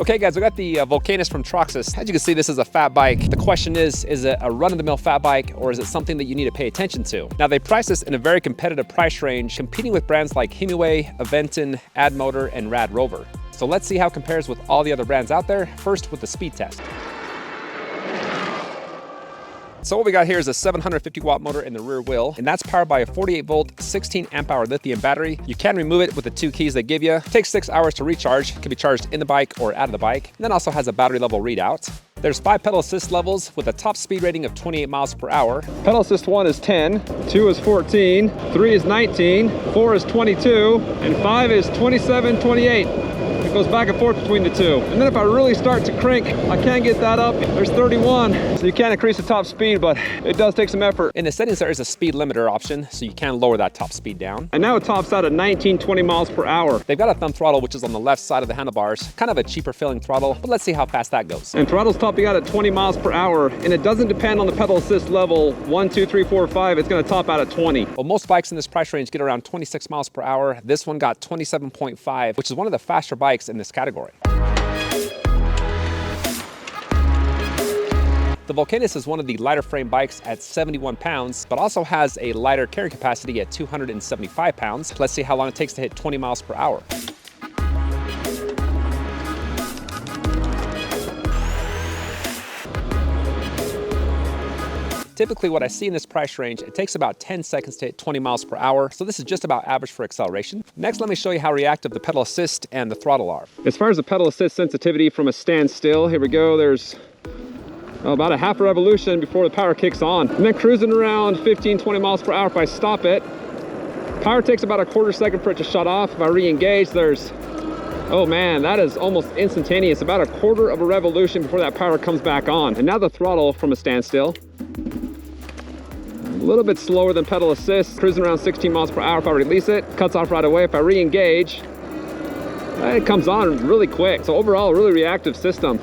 Okay guys, we got the Volcanus from Troxus. As you can see, this is a fat bike. The question is it a run-of-the-mill fat bike or is it something that you need to pay attention to? Now they price this in a very competitive price range, competing with brands like Hemingway, Aventon, Ad Motor, and Rad Rover. So let's see how it compares with all the other brands out there. First with the speed test. So what we got here is a 750 watt motor in the rear wheel, and that's powered by a 48 volt, 16 amp hour lithium battery. You can remove it with the 2 keys they give you. It takes 6 hours to recharge. It can be charged in the bike or out of the bike. And then also has a battery level readout. There's 5 pedal assist levels with a top speed rating of 28 miles per hour. Pedal assist 1 is 10, 2 is 14, 3 is 19, 4 is 22, and 5 is 27, 28. It goes back and forth between the two. And then if I really start to crank, I can get that up. There's 31. So you can increase the top speed, but it does take some effort. In the settings, there is a speed limiter option, so you can lower that top speed down. And now it tops out at 19, 20 miles per hour. They've got a thumb throttle, which is on the left side of the handlebars. Kind of a cheaper feeling throttle, but let's see how fast that goes. And throttle's topping out at 20 miles per hour, and it doesn't depend on the pedal assist level 1, 2, 3, 4, 5. It's gonna top out at 20. Well, most bikes in this price range get around 26 miles per hour. This one got 27.5, which is one of the faster bikes in this category. The Volcanus is one of the lighter frame bikes at 71 pounds, but also has a lighter carrying capacity at 275 pounds. Let's see how long it takes to hit 20 miles per hour. Typically what I see in this price range, it takes about 10 seconds to hit 20 miles per hour. So this is just about average for acceleration. Next, let me show you how reactive the pedal assist and the throttle are. As far as the pedal assist sensitivity from a standstill, here we go. There's about a half a revolution before the power kicks on. And then cruising around 15, 20 miles per hour if I stop it. Power takes about a quarter second for it to shut off. If I re-engage, there's, oh man, that is almost instantaneous. About a quarter of a revolution before that power comes back on. And now the throttle from a standstill. A little bit slower than pedal assist, cruising around 16 miles per hour if I release it. Cuts off right away if I re-engage. It comes on really quick. So overall, a really reactive system.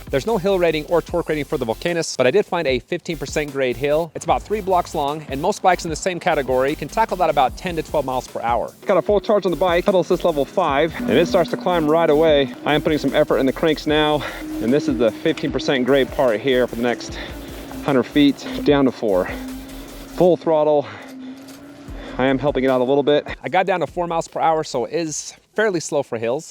There's no hill rating or torque rating for the Volcanus, but I did find a 15% grade hill. It's about 3 blocks long, and most bikes in the same category can tackle that about 10 to 12 miles per hour. Got a full charge on the bike, pedal assist level 5, and it starts to climb right away. I am putting some effort in the cranks now, and this is the 15% grade part here for the next 100 feet, down to 4. Full throttle. I am helping it out a little bit. I got down to 4 miles per hour, so it is fairly slow for hills.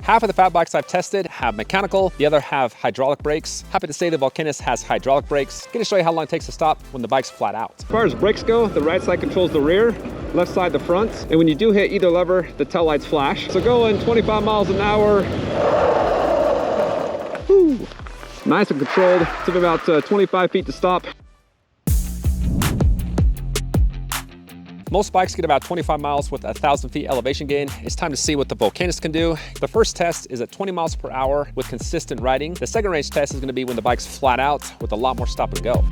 Half of the fat bikes I've tested have mechanical, the other have hydraulic brakes. Happy to say the Volcanus has hydraulic brakes. Gonna show you how long it takes to stop when the bike's flat out. As far as brakes go, the right side controls the rear, left side the front. And when you do hit either lever, the tail lights flash. So going 25 miles an hour. Woo. Nice and controlled. It took about 25 feet to stop. Most bikes get about 25 miles with 1,000 feet elevation gain. It's time to see what the Volcanus can do. The first test is at 20 miles per hour with consistent riding. The second range test is going to be when the bike's flat out with a lot more stop and go.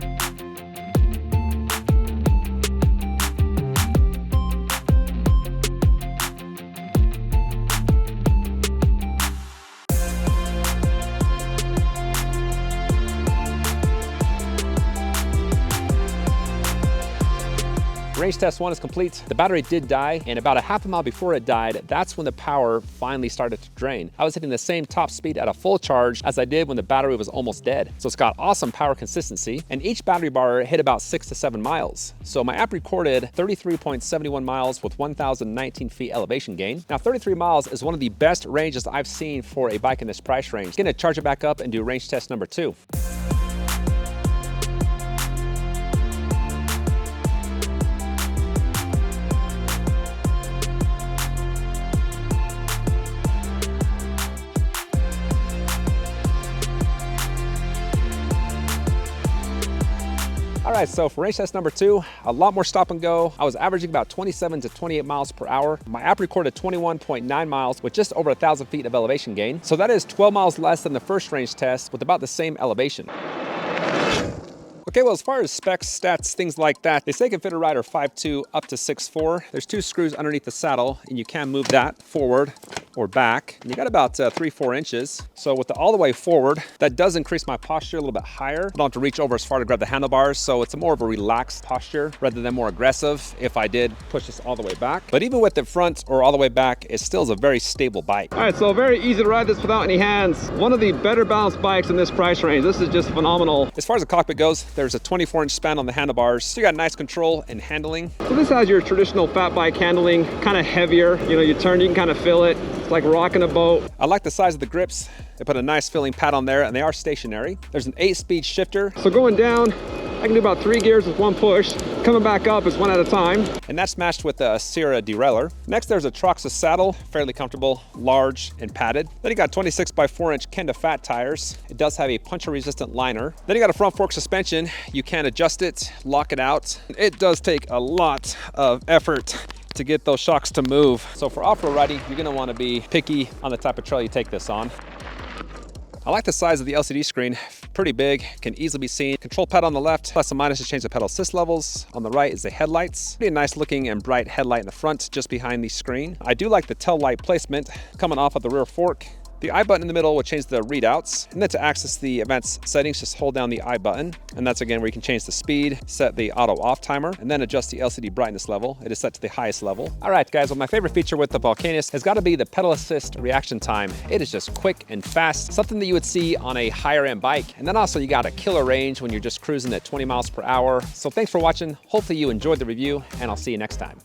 Range test 1 is complete. The battery did die, and about a half a mile before it died, that's when the power finally started to drain. I was hitting the same top speed at a full charge as I did when the battery was almost dead. So it's got awesome power consistency, and each battery bar hit about 6 to 7 miles. So my app recorded 33.71 miles with 1,019 feet elevation gain. Now 33 miles is one of the best ranges I've seen for a bike in this price range. Gonna charge it back up and do range test number 2. All right, so for range test number 2, a lot more stop and go. I was averaging about 27 to 28 miles per hour. My app recorded 21.9 miles with just over 1,000 feet of elevation gain. So that is 12 miles less than the first range test with about the same elevation. Okay, well, as far as specs, stats, things like that, they say it can fit a rider 5'2" up to 6'4". There's 2 screws underneath the saddle, and you can move that forward or back. And you got about 3-4 inches. So with the all the way forward, that does increase my posture a little bit higher. I don't have to reach over as far to grab the handlebars, so it's more of a relaxed posture rather than more aggressive if I did push this all the way back. But even with the front or all the way back, it still is a very stable bike. All right, so very easy to ride this without any hands. One of the better balanced bikes in this price range. This is just phenomenal. As far as the cockpit goes, there's a 24-inch span on the handlebars, so you got nice control and handling. So this has your traditional fat bike handling, kind of heavier. You know, you turn, you can kind of feel it. It's like rocking a boat. I like the size of the grips. They put a nice filling pad on there, and they are stationary. There's an 8-speed shifter. So going down, I can do about 3 gears with 1 push. Coming back up is 1 at a time. And that's matched with a Sierra derailleur. Next, there's a Troxus saddle, fairly comfortable, large, and padded. Then you got 26 by 4-inch Kenda fat tires. It does have a puncture-resistant liner. Then you got a front fork suspension. You can adjust it, lock it out. It does take a lot of effort to get those shocks to move. So for off-road riding, you're gonna wanna be picky on the type of trail you take this on. I like the size of the LCD screen, pretty big, can easily be seen. Control pad on the left, plus and minus to change the pedal assist levels. On the right is the headlights. Pretty nice looking and bright headlight in the front, just behind the screen. I do like the tail light placement coming off of the rear fork. The I button in the middle will change the readouts. And then to access the events settings, just hold down the I button. And that's again where you can change the speed, set the auto off timer, and then adjust the LCD brightness level. It is set to the highest level. All right, guys, well, my favorite feature with the Volcanus has got to be the pedal assist reaction time. It is just quick and fast, something that you would see on a higher end bike. And then also you got a killer range when you're just cruising at 20 miles per hour. So thanks for watching. Hopefully you enjoyed the review, and I'll see you next time.